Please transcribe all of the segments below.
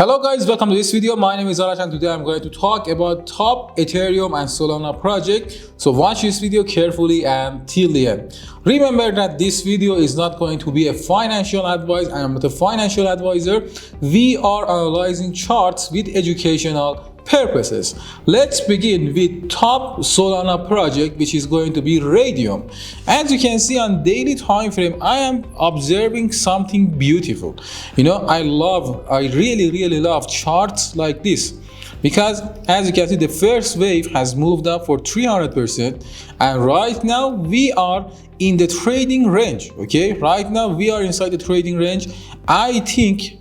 Hello guys, welcome to this video. My name is Arash and today I'm going to talk about top Ethereum and Solana project. So watch this video carefully and till the end. Remember that this video is not going to be a financial advice. I am not a financial advisor. We are analyzing charts with educational purposes. Let's begin with top Solana project, which is going to be Radium. As you can see on daily time frame, I am observing something beautiful. I really love charts like this, because as you can see, the first wave has moved up for 300%, and right now we are in the trading range. Okay, right now we are inside the trading range. I think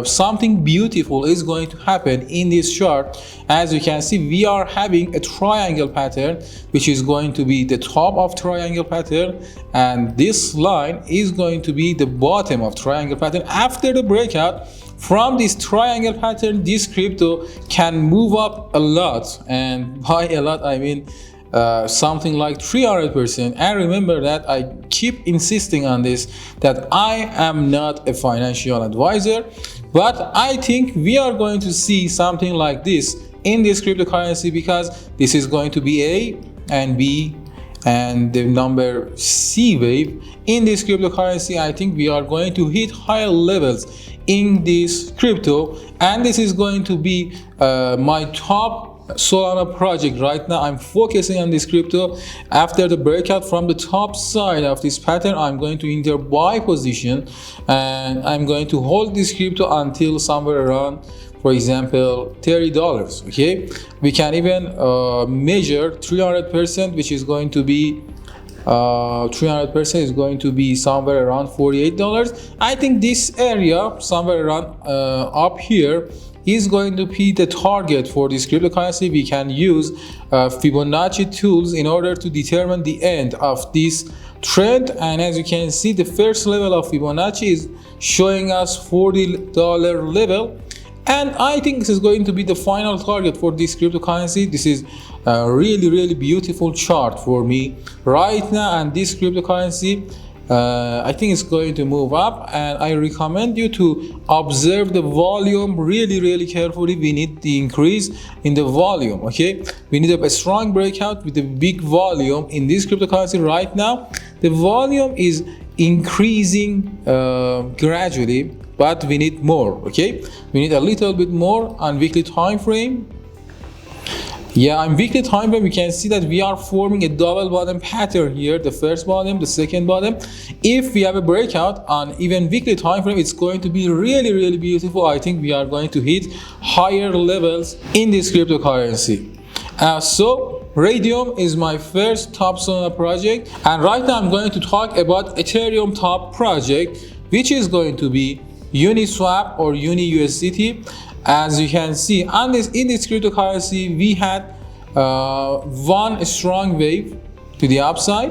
something beautiful is going to happen in this chart. As you can see, we are having a triangle pattern, which is going to be the top of triangle pattern, and this line is going to be the bottom of triangle pattern. After the breakout from this triangle pattern, this crypto can move up a lot, and by a lot I mean something like 300%. And remember that I keep insisting on this, that I am not a financial advisor, but I think we are going to see something like this in this cryptocurrency, because this is going to be A and B and the number C wave in this cryptocurrency. I think we are going to hit higher levels in this crypto, and this is going to be my top Solana project. Right now I'm focusing on this crypto. After the breakout from the top side of this pattern, I'm going to enter buy position, and I'm going to hold this crypto until somewhere around, for example, $30. Okay, we can even measure 300%, which is going to be 300% is going to be somewhere around $48. I think this area somewhere around up here is going to be the target for this cryptocurrency. We can use Fibonacci tools in order to determine the end of this trend, and as you can see, the first level of Fibonacci is showing us $40 level, and I think this is going to be the final target for this cryptocurrency. This is a really beautiful chart for me right now, and this cryptocurrency I think it's going to move up, and I recommend you to observe the volume really carefully. We need the increase in the volume. Okay, we need a strong breakout with a big volume in this cryptocurrency. Right now the volume is increasing gradually, but we need more. Okay, we need a little bit more on weekly time frame. Yeah, on weekly time frame we can see that we are forming a double bottom pattern here, the first bottom, the second bottom. If we have a breakout on even weekly time frame, it's going to be really beautiful. I think we are going to hit higher levels in this cryptocurrency. So Radium is my first top Solana project, and right now I'm going to talk about Ethereum top project, which is going to be Uniswap or UniUSDT. As you can see in this cryptocurrency, we had one strong wave to the upside,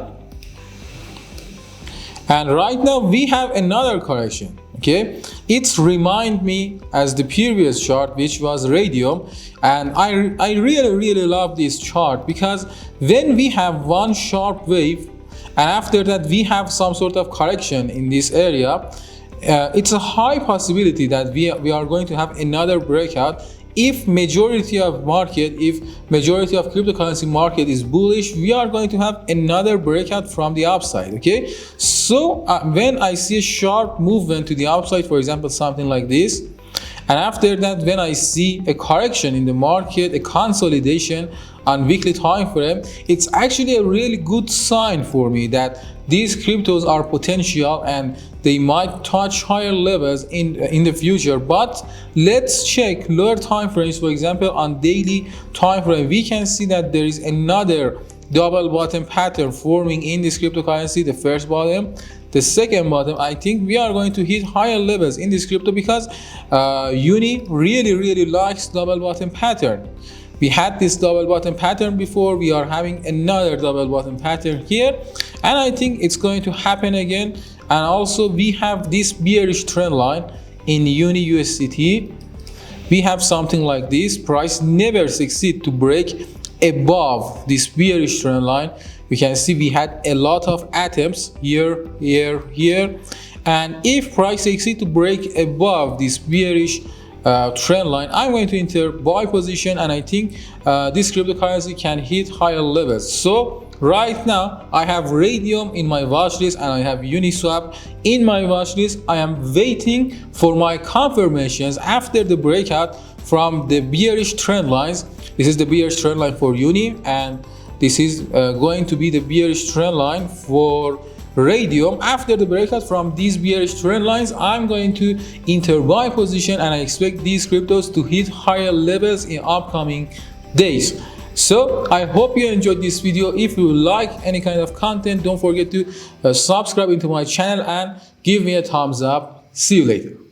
and right now we have another correction. Okay, it's remind me as the previous chart, which was Radium, and I really love this chart, because when we have one sharp wave and after that we have some sort of correction in this area, it's a high possibility that we are going to have another breakout. If majority of cryptocurrency market is bullish, we are going to have another breakout from the upside. Okay, so when I see a sharp movement to the upside, for example something like this, and after that when I see a correction in the market, a consolidation on weekly time frame, it's actually a really good sign for me that these cryptos are potential and they might touch higher levels in the future. But let's check lower time frames. For example, on daily time frame, we can see that there is another double bottom pattern forming in this cryptocurrency. The first bottom, the second bottom. I think we are going to hit higher levels in this crypto, because Uni really likes double bottom pattern. We had this double bottom pattern before, we are having another double bottom pattern here, and I think it's going to happen again. And also we have this bearish trend line in UniUSDT. We have something like this. Price never succeed to break above this bearish trend line. We can see we had a lot of attempts here, and if price succeed to break above this bearish trend line, I'm going to enter buy position, and I think this cryptocurrency can hit higher levels. So right now I have Radium in my watch list and I have Uniswap in my watch list. I am waiting for my confirmations after the breakout from the bearish trend lines. This is the bearish trend line for Uni, and this is going to be the bearish trend line for Radium. After the breakout from these bearish trend lines, I'm going to enter buy position, and I expect these cryptos to hit higher levels in upcoming days. So I hope you enjoyed this video. If you like any kind of content, don't forget to subscribe into my channel and give me a thumbs up. See you later.